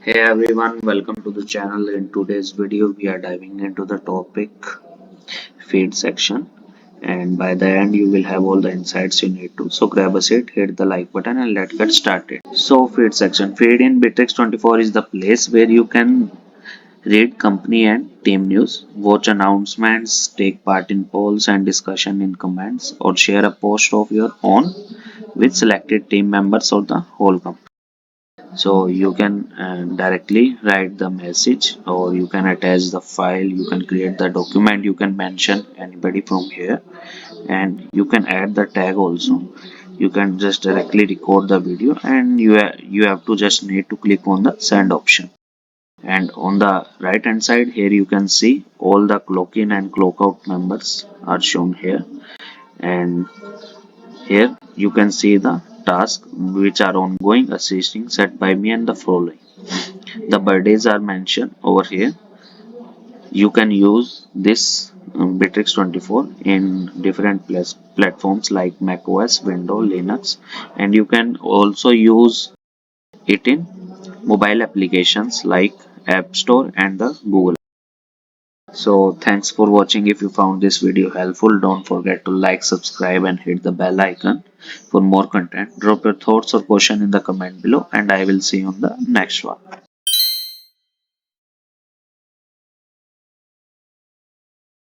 Hey everyone, welcome to the channel. In today's video, we are diving into the topic feed section, and by the end, you will have all the insights you need to. So, grab a seat, hit the like button, and let's get started. So, feed section feed in Bitrix24 is the place where you can read company and team news, watch announcements, take part in polls and discussion in comments, or share a post of your own with selected team members or the whole company. So you can directly write the message, or you can attach the file, you can create the document, you can mention anybody from here, and you can add the tag also. You can just directly record the video, and you have to just need to click on the send option. And on the right hand side here, you can see all the clock in and clock out members are shown here. And here you can see the tasks which are ongoing, assisting, set by me, and the following. The birthdays are mentioned over here. You can use this Bitrix24 in different platforms like macOS, Windows, Linux, and you can also use it in mobile applications like App Store and the Google. So thanks for watching. If you found this video helpful, don't forget to like, subscribe, and hit the bell icon for more content. Drop your thoughts or question in the comment below, and I will see you on the next one.